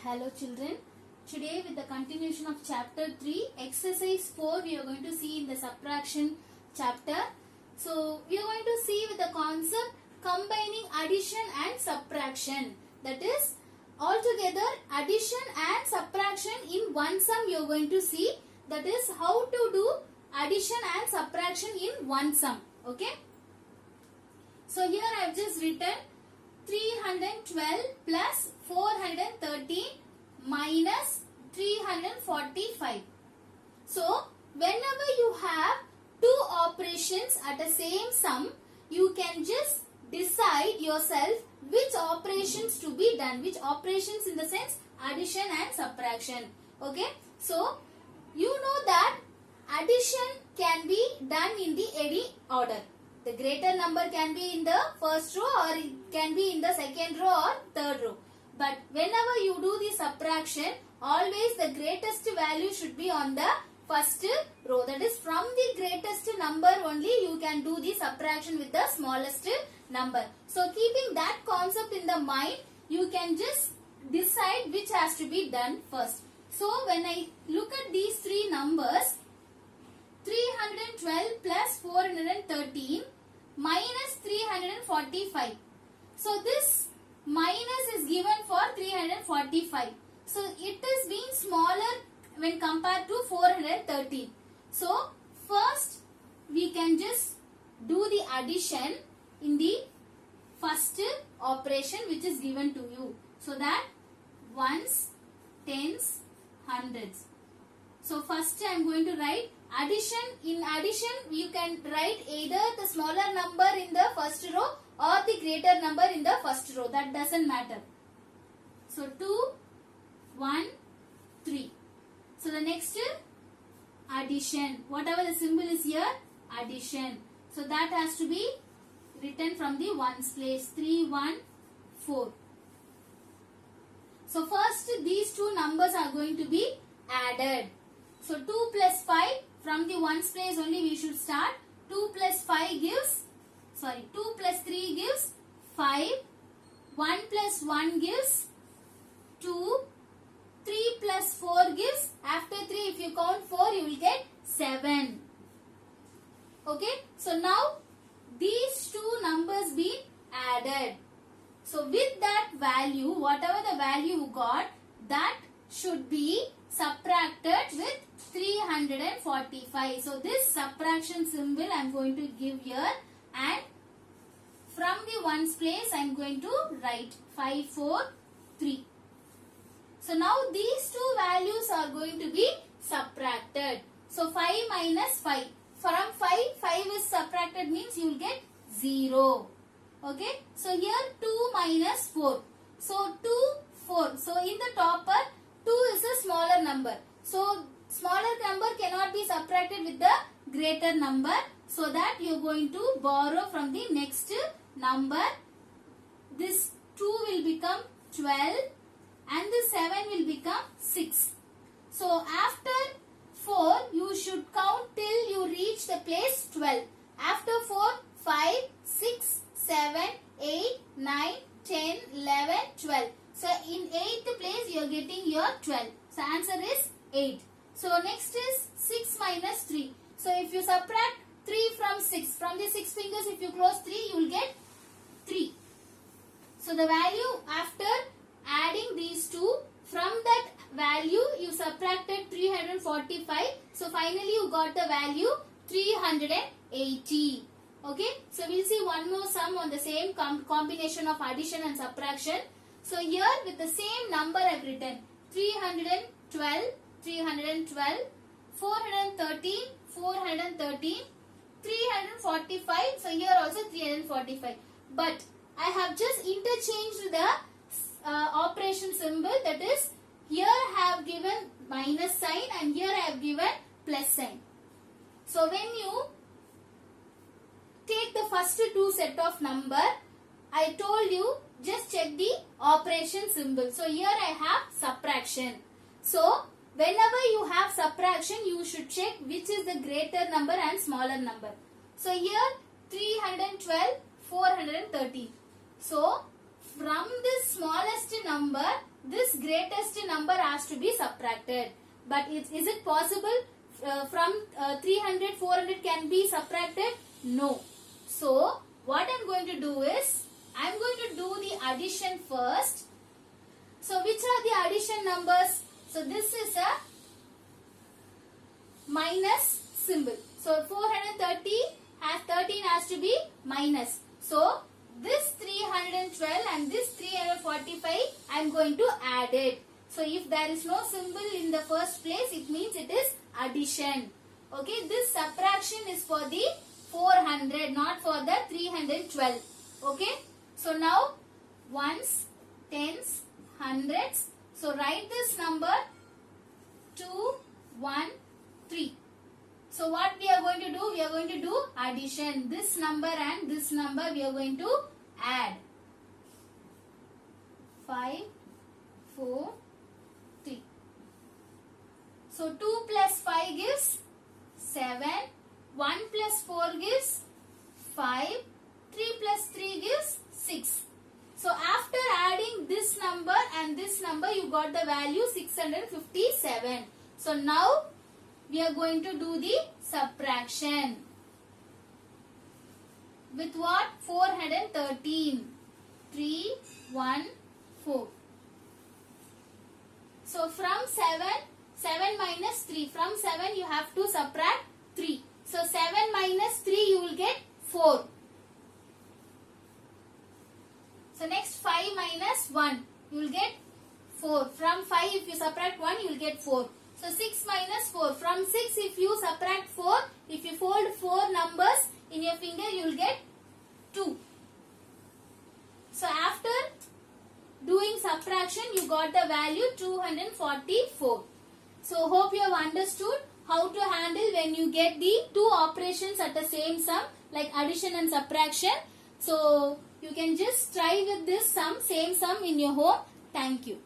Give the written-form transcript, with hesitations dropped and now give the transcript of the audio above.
Hello children. Today with the continuation of chapter 3, exercise 4 we are going to see in the subtraction chapter. So we are going to see with the concept combining addition and subtraction. That is altogether addition and subtraction in one sum you are going to see. That is how to do addition and subtraction in one sum. Okay. So here I have just written 312 plus 413 minus 345. So, whenever you have two operations at the same sum, you can just decide yourself which operations to be done. Which operations in the sense addition and subtraction. Okay. So, you know that addition can be done in the any order. The greater number can be in the first row or it can be in the second row or third row. But whenever you do the subtraction, always the greatest value should be on the first row. That is from the greatest number only you can do the subtraction with the smallest number. So keeping that concept in the mind, you can just decide which has to be done first. So when I look at these three numbers, 312 plus 413 minus 345. So this minus is given for 345. So it is being smaller when compared to 413. So first we can just do the addition in the first operation which is given to you. So that ones, tens, hundreds. So first I am going to write addition. In addition you can write either the smaller number in the first row or the greater number in the first row. That doesn't matter. So 2, 1, 3. So the next addition. Whatever the symbol is here, addition. So that has to be written from the ones place. 3, 1, 4. So first these two numbers are going to be added. So 2 plus 5, from the ones place only we should start. 2 plus 5 gives, 2 plus 3 gives 5. 1 plus 1 gives 2. 3 plus 4 gives, after 3 if you count 4 you will get 7. Okay. So now these two numbers be added. So with that value, whatever the value you got, that should be subtracted with 345. So this subtraction symbol I am going to give here, and from the ones place I am going to write 5, 4, 3. So now these two values are going to be subtracted. So 5 minus 5. From 5 is subtracted means you will get 0. Okay. So here 2 minus 4. So 2, 4. So in the topper 2 is a smaller number. So smaller number cannot be subtracted with the greater number. So that you are going to borrow from the next number. This 2 will become 12 and the 7 will become 6. So after 4 you should count till you reach the place 12. After 4, 5, 6, 7, 8, 9, 10, 11, 12. So in 8th place you are getting your 12. So answer is 8. So next is 6 minus 3. So if you subtract 3 from 6, from the 6 fingers if you close 3 you will get 3. So the value after adding these two, from that value you subtracted 345. So finally you got the value 380. Okay. So we'll see one more sum on the same combination of addition and subtraction. So here with the same number I have written 312, 312, 413, 413, 345. So here also 345. But I have just interchanged the operation symbol. That is, here I have given minus sign and here I have given plus sign. So when you take the first two set of number, I told you just check the operation symbol. So here I have subtraction. So whenever you have subtraction, you should check which is the greater number and smaller number. So here 312, 413. So from this smallest number this greatest number has to be subtracted. But is it possible from 300, 400 can be subtracted? No. So what I'm going to do is, I'm going to do the addition first. So which are the addition numbers? So this is a minus symbol. So 430 has 13 has to be minus. So this 312 and this 345 I am going to add it. So if there is no symbol in the first place, it means it is addition. Okay, this subtraction is for the 400, not for the 312. Okay, so now ones, tens, hundreds. So write this number 2, 1, 3. So what we are going to do? We are going to do addition. This number and this number we are going to add. 5, 4, 3. So 2 plus 5 gives 7. 1 plus 4 gives 5. 3 plus 3 gives 6. So after adding this number and this number, you got the value 657. So now we are going to do the subtraction. With what? 413. 3, 1, 4. So from 7 minus 3. From 7 you have to subtract 3. So 7 minus 3 you will get 4. So next 5 minus 1 you will get 4. From 5 if you subtract 1 you will get 4. So 6 minus 4. From 6 if you subtract 4, if you fold 4 numbers in your finger you will get 2. So after doing subtraction you got the value 244. So hope you have understood how to handle when you get the two operations at the same sum, like addition and subtraction. So you can just try with this same sum in your home. Thank you.